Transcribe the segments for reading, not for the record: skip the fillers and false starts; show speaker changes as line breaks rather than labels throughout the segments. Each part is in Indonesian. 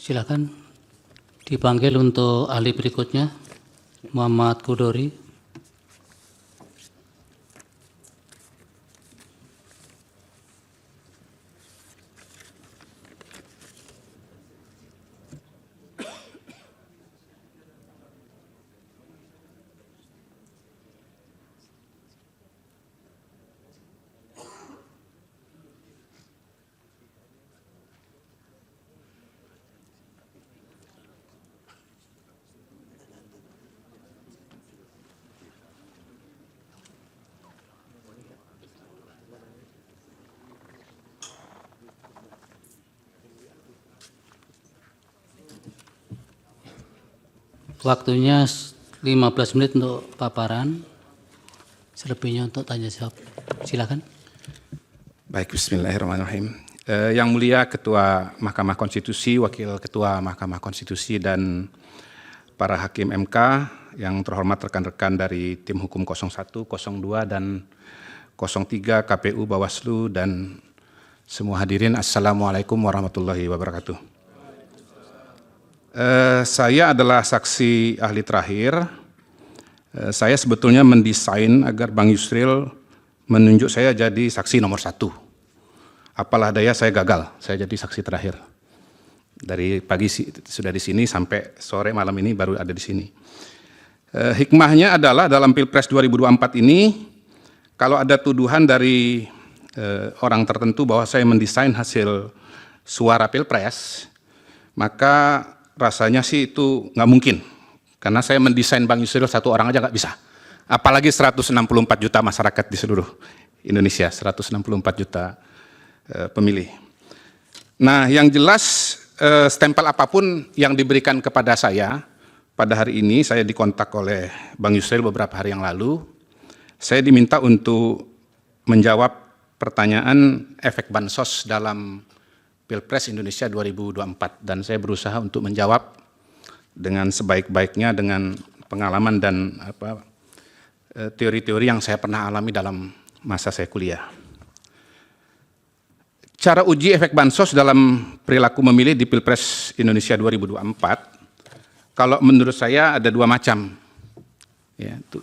Silakan dipanggil untuk ahli berikutnya, Muhammad Kudori. Waktunya 15 menit untuk paparan, selebihnya untuk tanya jawab. Silakan.
Baik, bismillahirrahmanirrahim. Yang mulia Ketua Mahkamah Konstitusi, Wakil Ketua Mahkamah Konstitusi, dan para Hakim MK, yang terhormat rekan-rekan dari tim hukum 01, 02, dan 03, KPU, Bawaslu, dan semua hadirin, Assalamualaikum warahmatullahi wabarakatuh. Saya adalah saksi ahli terakhir. Saya sebetulnya mendesain agar Bang Yusril menunjuk saya jadi saksi nomor 1. Apalah daya saya gagal, saya jadi saksi terakhir. Dari pagi sudah di sini sampai sore malam ini baru ada di sini. Hikmahnya adalah dalam Pilpres 2024 ini, kalau ada tuduhan dari orang tertentu bahwa saya mendesain hasil suara Pilpres, maka rasanya sih itu nggak mungkin. Karena saya mendesain Bang Yusril satu orang aja nggak bisa. Apalagi 164 juta masyarakat di seluruh Indonesia, 164 juta pemilih. Nah, yang jelas stempel apapun yang diberikan kepada saya, pada hari ini saya dikontak oleh Bang Yusril beberapa hari yang lalu, saya diminta untuk menjawab pertanyaan efek bansos dalam Pilpres Indonesia 2024, dan saya berusaha untuk menjawab dengan sebaik-baiknya dengan pengalaman dan teori-teori yang saya pernah alami dalam masa saya kuliah. Cara uji efek bansos dalam perilaku memilih di Pilpres Indonesia 2024, kalau menurut saya ada dua macam, yaitu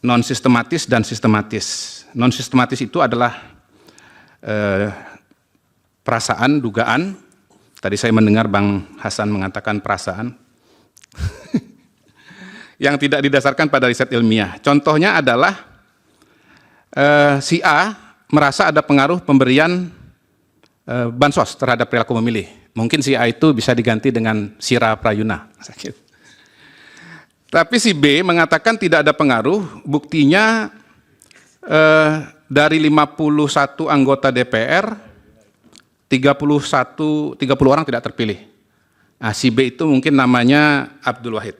non-sistematis dan sistematis. Non-sistematis itu adalah perasaan, dugaan. Tadi saya mendengar Bang Hasan mengatakan perasaan yang tidak didasarkan pada riset ilmiah. Contohnya adalah si A merasa ada pengaruh pemberian bansos terhadap perilaku memilih. Mungkin si A itu bisa diganti dengan Sira Prayuna. Tapi si B mengatakan tidak ada pengaruh, buktinya dari 51 anggota DPR, 30 orang tidak terpilih. Nah, si B itu mungkin namanya Abdul Wahid.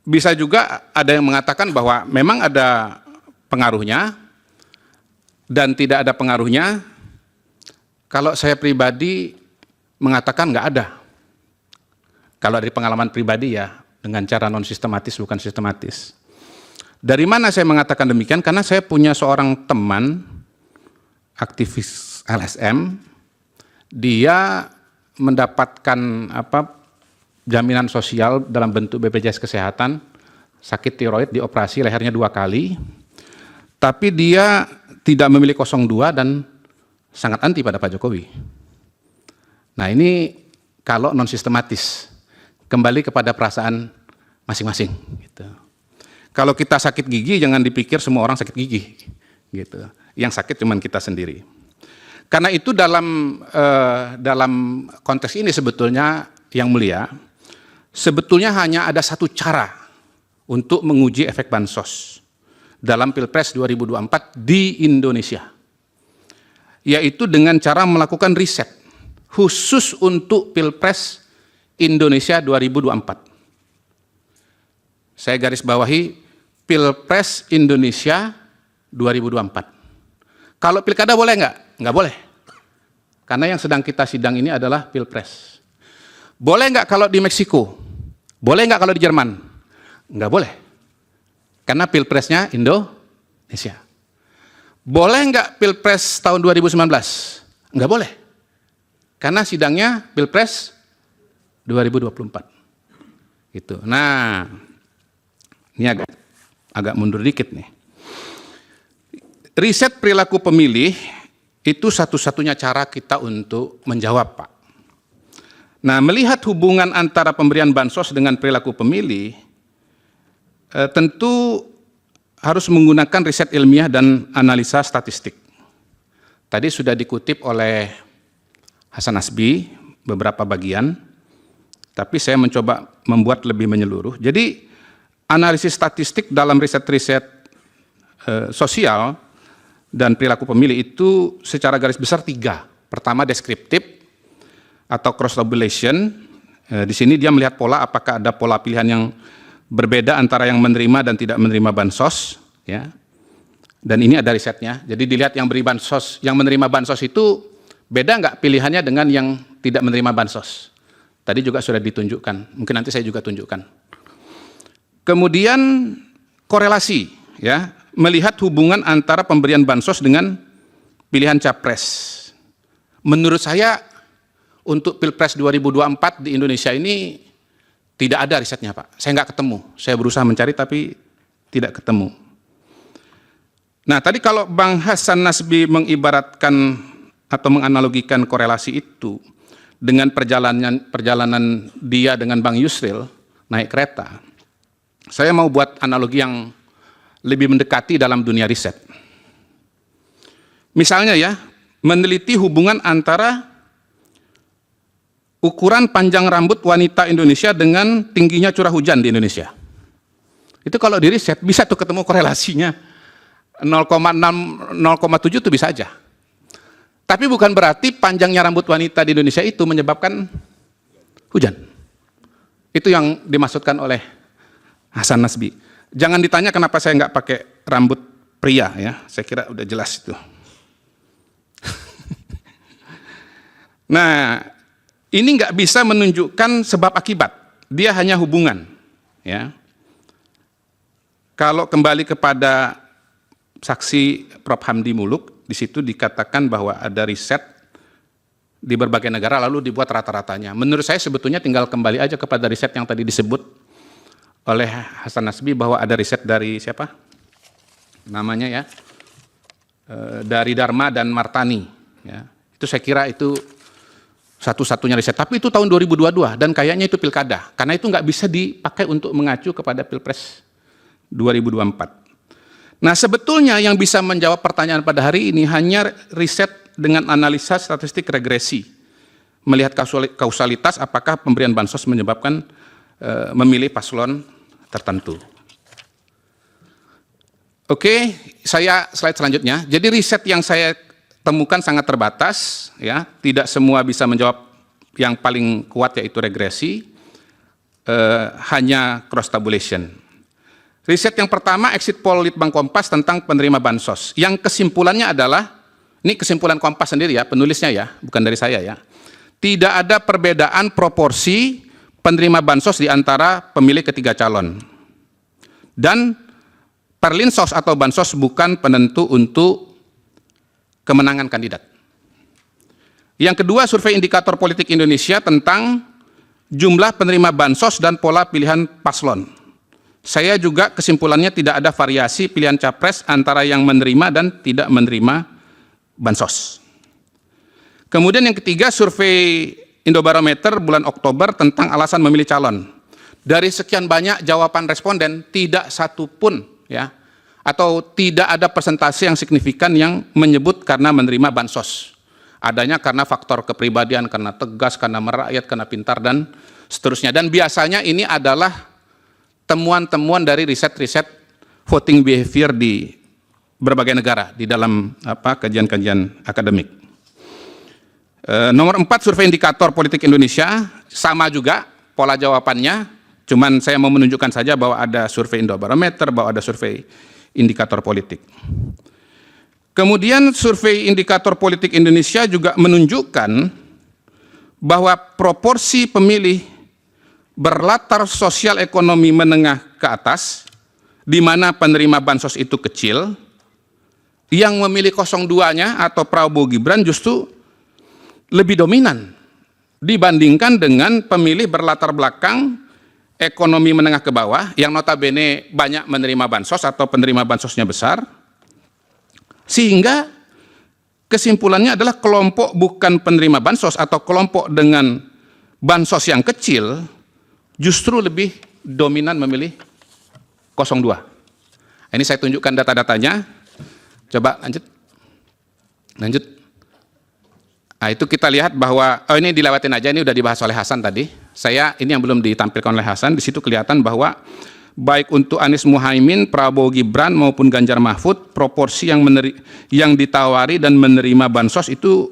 Bisa juga ada yang mengatakan bahwa memang ada pengaruhnya dan tidak ada pengaruhnya. Kalau saya pribadi mengatakan nggak ada. Kalau dari pengalaman pribadi ya, dengan cara non-sistematis bukan sistematis. Dari mana saya mengatakan demikian? Karena saya punya seorang teman aktivis LSM, dia mendapatkan jaminan sosial dalam bentuk BPJS Kesehatan, sakit tiroid, dioperasi lehernya 2 kali, tapi dia tidak memilih 02 dan sangat anti pada Pak Jokowi. Nah, ini kalau non sistematis, kembali kepada perasaan masing-masing. Gitu. Kalau kita sakit gigi, jangan dipikir semua orang sakit gigi. Gitu. Yang sakit cuma kita sendiri. Karena itu dalam konteks ini sebetulnya yang mulia, sebetulnya hanya ada satu cara untuk menguji efek bansos dalam Pilpres 2024 di Indonesia, yaitu dengan cara melakukan riset khusus untuk Pilpres Indonesia 2024. Saya garis bawahi Pilpres Indonesia 2024. Kalau pilkada boleh nggak? Nggak boleh. Karena yang sedang kita sidang ini adalah Pilpres. Boleh nggak kalau di Meksiko? Boleh nggak kalau di Jerman? Nggak boleh. Karena Pilpresnya Indonesia. Boleh nggak Pilpres tahun 2019? Nggak boleh. Karena sidangnya Pilpres 2024. Gitu. Nah, ini agak mundur dikit nih. Riset perilaku pemilih itu satu-satunya cara kita untuk menjawab, Pak. Nah, melihat hubungan antara pemberian bansos dengan perilaku pemilih, tentu harus menggunakan riset ilmiah dan analisa statistik. Tadi sudah dikutip oleh Hasan Nasbi beberapa bagian, tapi saya mencoba membuat lebih menyeluruh. Jadi, analisis statistik dalam riset-riset sosial dan perilaku pemilih itu secara garis besar 3. Pertama, deskriptif atau cross-tabulation. Di sini dia melihat pola, apakah ada pola pilihan yang berbeda antara yang menerima dan tidak menerima bansos. Ya. Dan ini ada risetnya. Jadi dilihat yang beri bansos, yang menerima bansos itu beda nggak pilihannya dengan yang tidak menerima bansos. Tadi juga sudah ditunjukkan, mungkin nanti saya juga tunjukkan. Kemudian korelasi, ya, melihat hubungan antara pemberian bansos dengan pilihan capres. Menurut saya untuk Pilpres 2024 di Indonesia ini tidak ada risetnya, Pak. Saya nggak ketemu. Saya berusaha mencari tapi tidak ketemu. Nah, tadi kalau Bang Hasan Nasbi mengibaratkan atau menganalogikan korelasi itu dengan perjalanan dia dengan Bang Yusril naik kereta, saya mau buat analogi yang lebih mendekati dalam dunia riset. Misalnya ya, meneliti hubungan antara ukuran panjang rambut wanita Indonesia dengan tingginya curah hujan di Indonesia. Itu kalau di riset bisa tuh ketemu korelasinya 0,6, 0,7 itu bisa aja. Tapi bukan berarti panjangnya rambut wanita di Indonesia itu menyebabkan hujan. Itu yang dimaksudkan oleh Hasan Nasbi. Jangan ditanya kenapa saya nggak pakai rambut pria, ya. Saya kira udah jelas itu. Nah, ini nggak bisa menunjukkan sebab akibat. Dia hanya hubungan, ya. Kalau kembali kepada saksi Prof. Hamdi Muluk, di situ dikatakan bahwa ada riset di berbagai negara lalu dibuat rata-ratanya. Menurut saya sebetulnya tinggal kembali aja kepada riset yang tadi disebut oleh Hasan Nasbi bahwa ada riset dari siapa? Namanya ya, dari Dharma dan Martani. Ya. Itu saya kira itu satu-satunya riset. Tapi itu tahun 2022 dan kayaknya itu pilkada. Karena itu nggak bisa dipakai untuk mengacu kepada Pilpres 2024. Nah, sebetulnya yang bisa menjawab pertanyaan pada hari ini hanya riset dengan analisa statistik regresi. Melihat kausalitas apakah pemberian bansos menyebabkan memilih paslon tertentu. Oke, saya slide selanjutnya. Jadi riset yang saya temukan sangat terbatas, ya, tidak semua bisa menjawab yang paling kuat yaitu regresi, hanya cross tabulation. Riset yang pertama exit poll Litbang Kompas tentang penerima bansos. Yang kesimpulannya adalah, ini kesimpulan Kompas sendiri ya, penulisnya ya, bukan dari saya ya. Tidak ada perbedaan proporsi penerima bansos di antara pemilih ketiga calon. Dan perlinsos atau bansos bukan penentu untuk kemenangan kandidat. Yang kedua, survei indikator politik Indonesia tentang jumlah penerima bansos dan pola pilihan paslon. Saya juga kesimpulannya tidak ada variasi pilihan capres antara yang menerima dan tidak menerima bansos. Kemudian yang ketiga, survei Indobarometer bulan Oktober tentang alasan memilih calon. Dari sekian banyak jawaban responden, tidak satu pun ya, atau tidak ada persentase yang signifikan yang menyebut karena menerima bansos. Adanya karena faktor kepribadian, karena tegas, karena merakyat, karena pintar, dan seterusnya. Dan biasanya ini adalah temuan-temuan dari riset-riset voting behavior di berbagai negara, di dalam kajian-kajian akademik. Nomor 4, survei indikator politik Indonesia, sama juga pola jawabannya, cuman saya mau menunjukkan saja bahwa ada survei Indobarometer, bahwa ada survei indikator politik. Kemudian survei indikator politik Indonesia juga menunjukkan bahwa proporsi pemilih berlatar sosial ekonomi menengah ke atas, di mana penerima bansos itu kecil, yang memilih 02-nya atau Prabowo Gibran justru lebih dominan dibandingkan dengan pemilih berlatar belakang ekonomi menengah ke bawah yang notabene banyak menerima bansos atau penerima bansosnya besar, sehingga kesimpulannya adalah kelompok bukan penerima bansos atau kelompok dengan bansos yang kecil justru lebih dominan memilih 02. Ini saya tunjukkan data-datanya. Coba lanjut. Nah, itu kita lihat bahwa, ini dilewatin aja, ini udah dibahas oleh Hasan tadi. Ini yang belum ditampilkan oleh Hasan, di situ kelihatan bahwa baik untuk Anies Muhaimin, Prabowo Gibran maupun Ganjar Mahfud, proporsi yang ditawari dan menerima bansos itu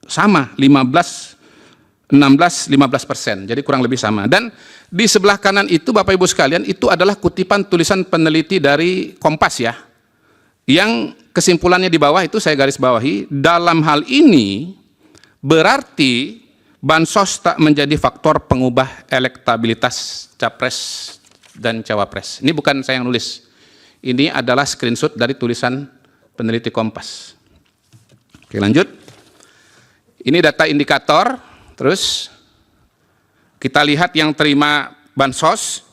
sama, 16-15%, jadi kurang lebih sama. Dan di sebelah kanan itu Bapak Ibu sekalian, itu adalah kutipan tulisan peneliti dari Kompas ya, yang kesimpulannya di bawah itu saya garis bawahi, dalam hal ini berarti bansos tak menjadi faktor pengubah elektabilitas capres dan cawapres. Ini bukan saya yang nulis, ini adalah screenshot dari tulisan peneliti Kompas. Oke, lanjut. Ini data indikator. Terus kita lihat yang terima bansos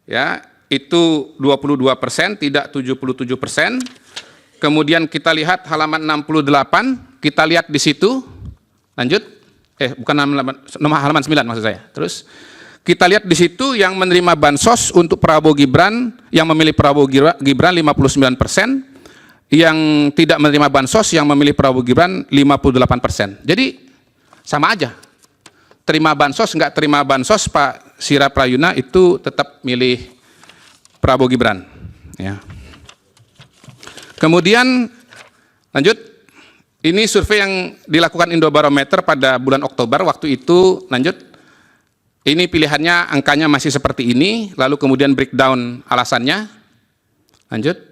ya, itu 22%, tidak 77%. Kemudian kita lihat halaman 68, kita lihat di situ. Lanjut. Bukan halaman 9 maksud saya. Terus kita lihat di situ yang menerima bansos untuk Prabowo Gibran, yang memilih Prabowo Gibran 59%, yang tidak menerima bansos yang memilih Prabowo Gibran 58%. Jadi sama aja. Terima bansos, nggak terima bansos, Pak Sira Prayuna itu tetap milih Prabowo Gibran. Ya. Kemudian lanjut, ini survei yang dilakukan Indobarometer pada bulan Oktober waktu itu. Lanjut, ini pilihannya angkanya masih seperti ini, lalu kemudian breakdown alasannya. Lanjut.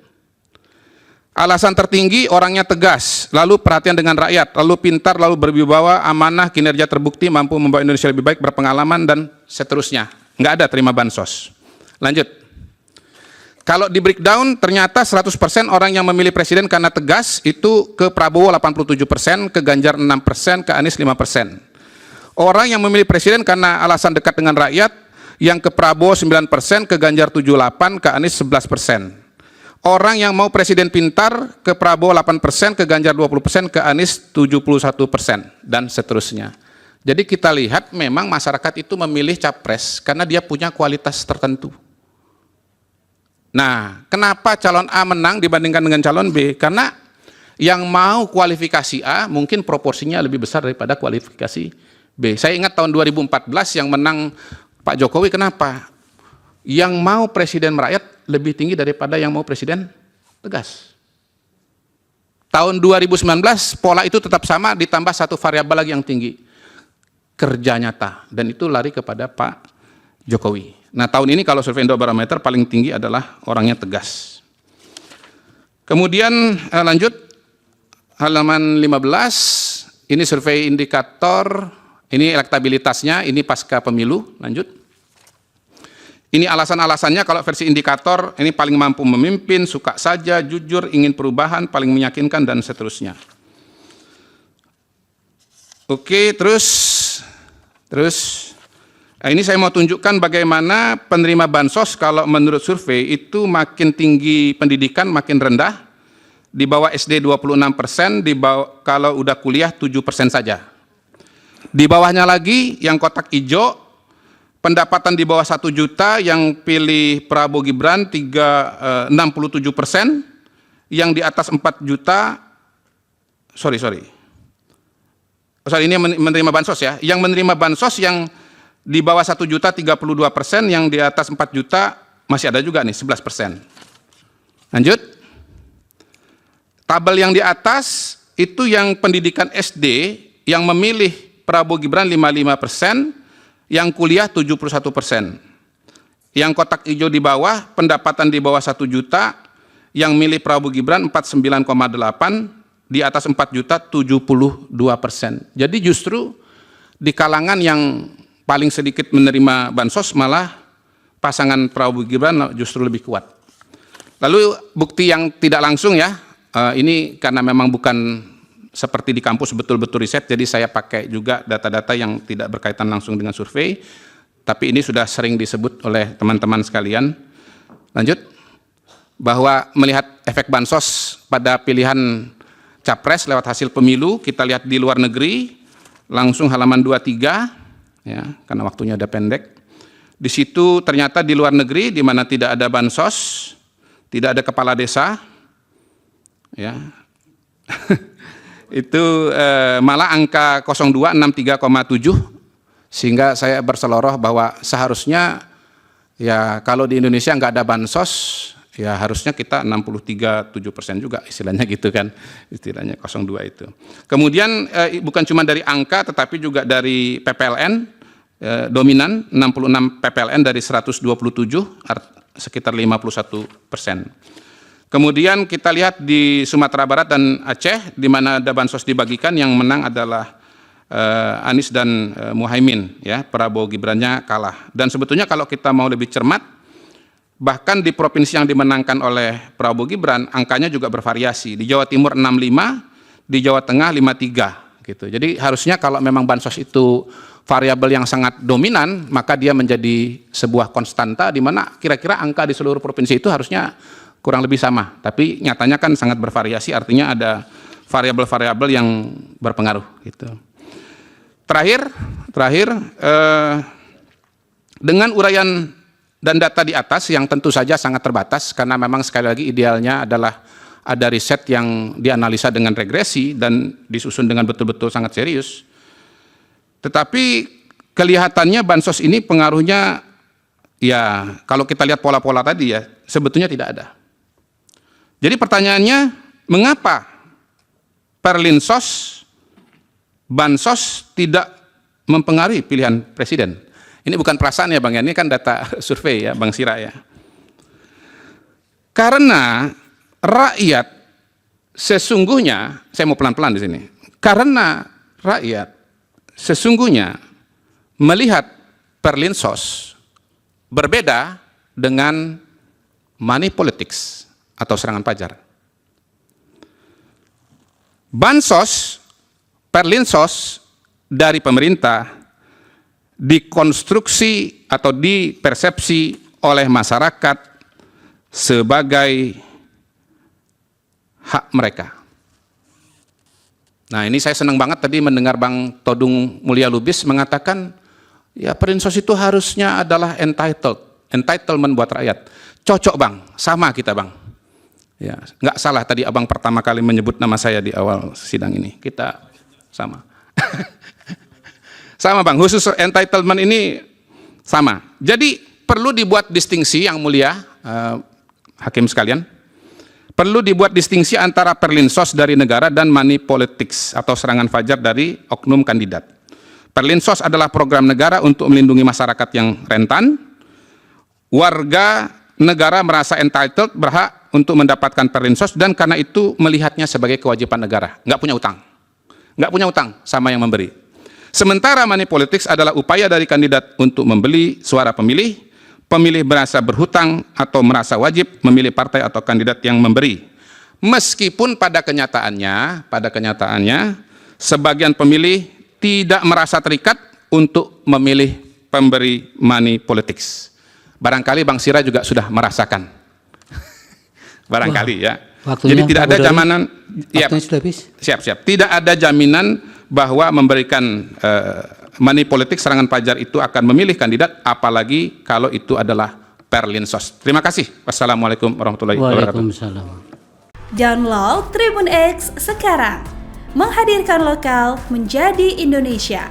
Alasan tertinggi orangnya tegas, lalu perhatian dengan rakyat, lalu pintar, lalu berwibawa, amanah, kinerja terbukti, mampu membawa Indonesia lebih baik, berpengalaman, dan seterusnya. Nggak ada terima bansos. Lanjut. Kalau di breakdown, ternyata 100% orang yang memilih presiden karena tegas, itu ke Prabowo 87%, ke Ganjar 6%, ke Anies 5%. Orang yang memilih presiden karena alasan dekat dengan rakyat, yang ke Prabowo 9%, ke Ganjar 78%, ke Anies 11%. Orang yang mau presiden pintar, ke Prabowo 8%, ke Ganjar 20%, ke Anies 71%, dan seterusnya. Jadi kita lihat memang masyarakat itu memilih capres karena dia punya kualitas tertentu. Nah, kenapa calon A menang dibandingkan dengan calon B? Karena yang mau kualifikasi A mungkin proporsinya lebih besar daripada kualifikasi B. Saya ingat tahun 2014 yang menang Pak Jokowi, kenapa? Yang mau presiden merakyat lebih tinggi daripada yang mau presiden tegas. Tahun 2019 pola itu tetap sama, ditambah satu variabel lagi yang tinggi, kerja nyata, dan itu lari kepada Pak Jokowi. Nah, tahun ini kalau survei Indobarometer paling tinggi adalah orangnya tegas. Kemudian lanjut, halaman 15, ini survei indikator, ini elektabilitasnya, ini pasca pemilu. Lanjut. Ini alasan-alasannya kalau versi indikator, ini paling mampu memimpin, suka saja, jujur, ingin perubahan, paling meyakinkan, dan seterusnya. Oke, terus ini saya mau tunjukkan bagaimana penerima bansos kalau menurut survei itu makin tinggi pendidikan makin rendah, di bawah SD 26%, kalau udah kuliah 7% saja. Di bawahnya lagi yang kotak hijau, pendapatan di bawah 1 juta yang pilih Prabowo Gibran 67%, yang di atas 4 juta, ini menerima bansos ya, yang menerima bansos yang di bawah 1 juta 32%, yang di atas 4 juta masih ada juga nih 11%. Lanjut. Tabel yang di atas itu yang pendidikan SD yang memilih Prabowo Gibran 55%, yang kuliah 71%. Yang kotak hijau di bawah, pendapatan di bawah 1 juta, yang milih Prabowo Gibran 49,8%, di atas 4 juta 72%. Jadi justru di kalangan yang paling sedikit menerima bansos, malah pasangan Prabowo Gibran justru lebih kuat. Lalu bukti yang tidak langsung ya, ini karena memang bukan seperti di kampus betul-betul riset, jadi saya pakai juga data-data yang tidak berkaitan langsung dengan survei, tapi ini sudah sering disebut oleh teman-teman sekalian. Lanjut, bahwa melihat efek bansos pada pilihan capres lewat hasil pemilu, kita lihat di luar negeri, langsung halaman 23, ya, karena waktunya udah pendek. Di situ ternyata di luar negeri, di mana tidak ada bansos, tidak ada kepala desa, ya, itu malah angka 02 63,7, sehingga saya berseloroh bahwa seharusnya ya kalau di Indonesia nggak ada bansos, ya harusnya kita 63,7% juga, istilahnya gitu kan, istilahnya 02 itu. Kemudian bukan cuma dari angka, tetapi juga dari PPLN, dominan 66 PPLN dari 127, sekitar 51%. Kemudian kita lihat di Sumatera Barat dan Aceh, di mana ada bansos dibagikan, yang menang adalah Anies dan Muhaimin, ya, Prabowo Gibrannya kalah. Dan sebetulnya kalau kita mau lebih cermat, bahkan di provinsi yang dimenangkan oleh Prabowo Gibran, angkanya juga bervariasi. Di Jawa Timur 65, di Jawa Tengah 53, gitu. Jadi harusnya kalau memang bansos itu variabel yang sangat dominan, maka dia menjadi sebuah konstanta di mana kira-kira angka di seluruh provinsi itu harusnya kurang lebih sama. Tapi nyatanya kan sangat bervariasi, artinya ada variabel-variabel yang berpengaruh. Gitu. Terakhir, dengan uraian dan data di atas yang tentu saja sangat terbatas, karena memang sekali lagi idealnya adalah ada riset yang dianalisa dengan regresi dan disusun dengan betul-betul sangat serius. Tetapi kelihatannya bansos ini pengaruhnya, ya kalau kita lihat pola-pola tadi ya, sebetulnya tidak ada. Jadi pertanyaannya, mengapa perlinsos, bansos tidak mempengaruhi pilihan presiden? Ini bukan perasaan ya Bang, ya, ini kan data survei ya Bang Sira ya. Karena rakyat sesungguhnya, saya mau pelan-pelan di sini, karena rakyat sesungguhnya melihat perlinsos berbeda dengan money politics atau serangan pajar. Bansos, perlinsos dari pemerintah dikonstruksi atau dipersepsi oleh masyarakat sebagai hak mereka. Nah, ini saya senang banget tadi mendengar Bang Todung Mulya Lubis mengatakan, ya perlinsos itu harusnya adalah entitlement buat rakyat. Cocok Bang, sama kita Bang. Ya, nggak salah tadi Abang pertama kali menyebut nama saya di awal sidang ini. Kita sama. Sama Bang, khusus entitlement ini sama. Jadi perlu dibuat distingsi yang mulia, hakim sekalian. Perlu dibuat distingsi antara perlinsos dari negara dan money politics atau serangan fajar dari oknum kandidat. Perlinsos adalah program negara untuk melindungi masyarakat yang rentan. Warga negara merasa entitled, berhak untuk mendapatkan perlinsos, dan karena itu melihatnya sebagai kewajiban negara. Nggak punya utang. Nggak punya utang sama yang memberi. Sementara money politics adalah upaya dari kandidat untuk membeli suara pemilih. Pemilih merasa berhutang atau merasa wajib memilih partai atau kandidat yang memberi. Meskipun pada kenyataannya sebagian pemilih tidak merasa terikat untuk memilih pemberi money politics. Barangkali Bang Sira juga sudah merasakan. Barangkali ya. Jadi tidak ada jaminan. Ya, siap. Tidak ada jaminan bahwa memberikan money politik serangan pajar itu akan memilih kandidat, apalagi kalau itu adalah perlinsos. Terima kasih. Wassalamualaikum warahmatullahi wabarakatuh.
Waalaikumsalam.
Download Tribun X sekarang. Menghadirkan lokal menjadi Indonesia.